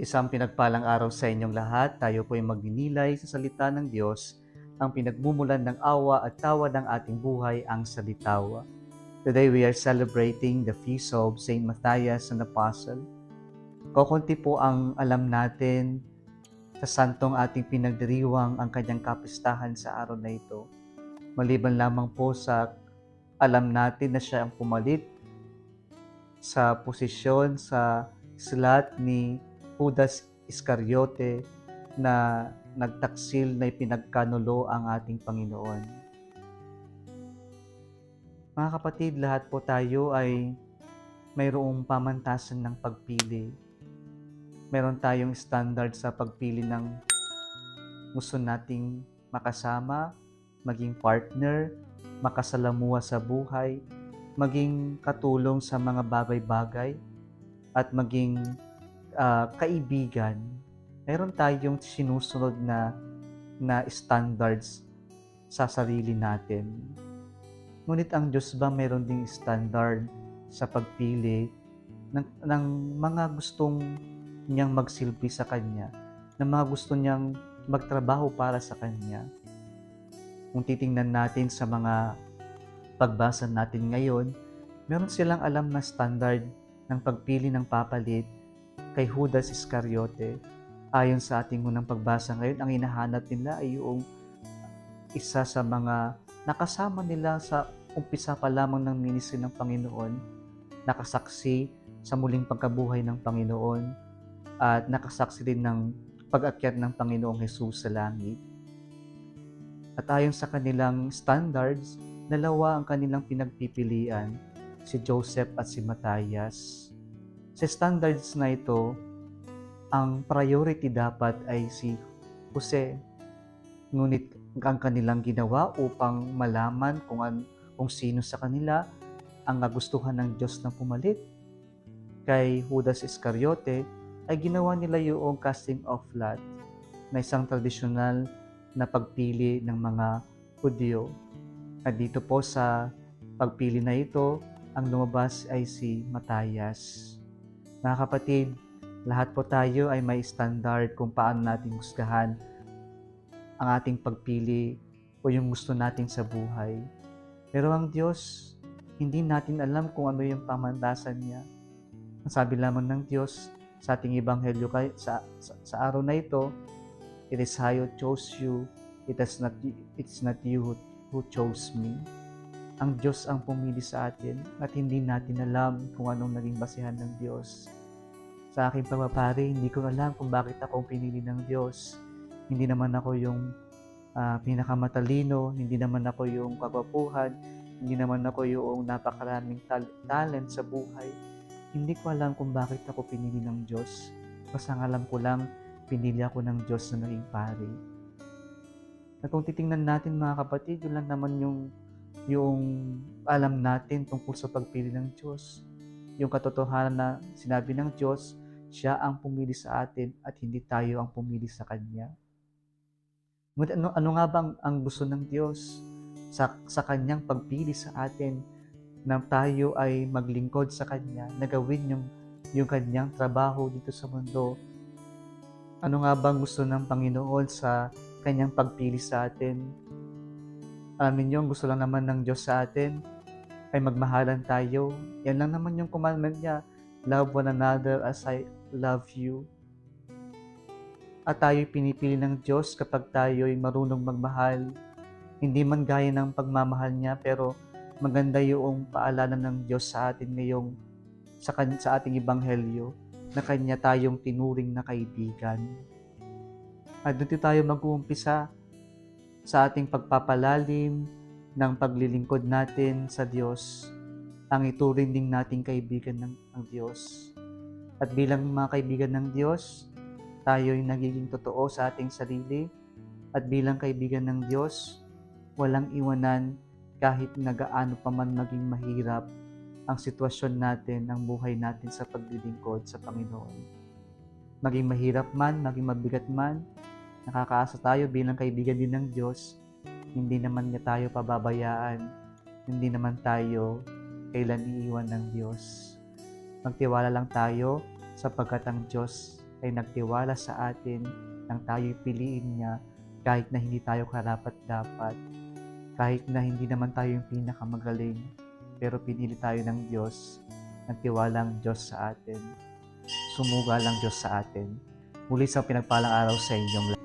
Isang pinagpalang araw sa inyong lahat. Tayo po ay magninilay sa salita ng Diyos, ang pinagmumulan ng awa at tawa ng ating buhay, ang salitawa. Today we are celebrating the feast of Saint Matthias an Apostle. Kokonti po ang alam natin sa santong ating pinagdiriwang ang kanyang kapistahan sa araw na ito. Maliban lamang po sa alam natin na siya ang pumalit sa posisyon sa slat ni Judas Iscariote na nagtaksil na ipinagkanulo ang ating Panginoon. Mga kapatid, lahat po tayo ay mayroong pamantasan ng pagpili. Meron tayong standard sa pagpili ng gusto nating makasama, maging partner, makasalamuha sa buhay, maging katulong sa mga bagay-bagay, at maging kaibigan. Meron tayong sinusunod na standards sa sarili natin. Ngunit ang Diyos ba meron ding standard sa pagpili ng mga gustong niyang magsilbi sa Kanya, ng mga gusto niyang magtrabaho para sa Kanya? Kung titingnan natin sa mga pagbasa natin ngayon, meron silang alam na standard ng pagpili ng papalit kay Judas Iscariote. Ayon sa ating unang pagbasa ngayon, ang hinahanap nila ay yung isa sa mga nakasama nila sa umpisa pa lamang ng ministry ng Panginoon, nakasaksi sa muling pagkabuhay ng Panginoon, at nakasaksi din ng pag-akyat ng Panginoong Hesus sa langit. At ayon sa kanilang standards, dalawa ang kanilang pinagpipilian, si Joseph at si Matthias. Sa standards na ito, ang priority dapat ay si Jose. Ngunit ang kanilang ginawa upang malaman kung sino sa kanila ang nagustuhan ng Diyos na pumalit kay Judas Iscariote, ay ginawa nila yung casting of lot na isang tradisyonal na pagpili ng mga Hudyo. At dito po sa pagpili na ito, ang lumabas ay si Matthias. Mga kapatid, lahat po tayo ay may standard kung paano natin husgahan ang ating pagpili o yung gusto natin sa buhay. Pero ang Diyos, hindi natin alam kung ano yung pamantasan niya. Ang sabi lamang ng Diyos sa ating ebanghelyo sa araw na ito, "It is I who chose you, it's not you who chose me." Ang Diyos ang pumili sa atin at hindi natin alam kung anong naging basihan ng Diyos. Sa aking pagpapari, hindi ko alam kung bakit ako pinili ng Diyos. Hindi naman ako yung pinakamatalino, hindi naman ako yung kagwapuhan, hindi naman ako yung napakaraming talent sa buhay. Hindi ko alam kung bakit ako pinili ng Diyos. Basta ang alam ko lang, pinili ako ng Diyos na maging pari. At kung titingnan natin mga kapatid, yun lang naman yung alam natin tungkol sa pagpili ng Diyos. Yung katotohanan na sinabi ng Diyos, siya ang pumili sa atin at hindi tayo ang pumili sa Kanya. Ngunit ano nga ba ang gusto ng Diyos sa Kanyang pagpili sa atin na tayo ay maglingkod sa Kanya, na gawin yung Kanyang trabaho dito sa mundo? Ano nga bang gusto ng Panginoon sa Kanyang pagpili sa atin? Alam niyo, gusto lang naman ng Diyos sa atin ay magmahalan tayo. Yan lang naman yung commandment niya. Love one another as I love you. At tayo'y pinipili ng Diyos kapag tayo'y marunong magmahal. Hindi man gaya ng pagmamahal niya, pero maganda yung paalala ng Diyos sa atin ngayong sa ating ebanghelyo na Kanya tayong tinuring na kaibigan. At dito tayo mag-uumpisa sa ating pagpapalalim ng paglilingkod natin sa Diyos, ang ituring din nating kaibigan ng Diyos. At bilang mga kaibigan ng Diyos, tayo'y nagiging totoo sa ating sarili, at bilang kaibigan ng Diyos, walang iwanan kahit nagaano pa man maging mahirap ang sitwasyon natin, ang buhay natin sa paglilingkod sa Panginoon. Maging mahirap man, maging mabigat man, nakakaasa tayo bilang kaibigan din ng Diyos, hindi naman niya tayo pababayaan, hindi naman tayo kailan iiwan ng Diyos. Magtiwala lang tayo sapagkat ang Diyos ay nagtiwala sa atin nang tayo'y piliin niya kahit na hindi tayo karapat-dapat, kahit na hindi naman tayo yung pinakamagaling, pero pinili tayo ng Diyos, nagtiwala ang Diyos sa atin, sumugal ang Diyos sa atin. Muli sa pinagpalang araw sa inyong lahat.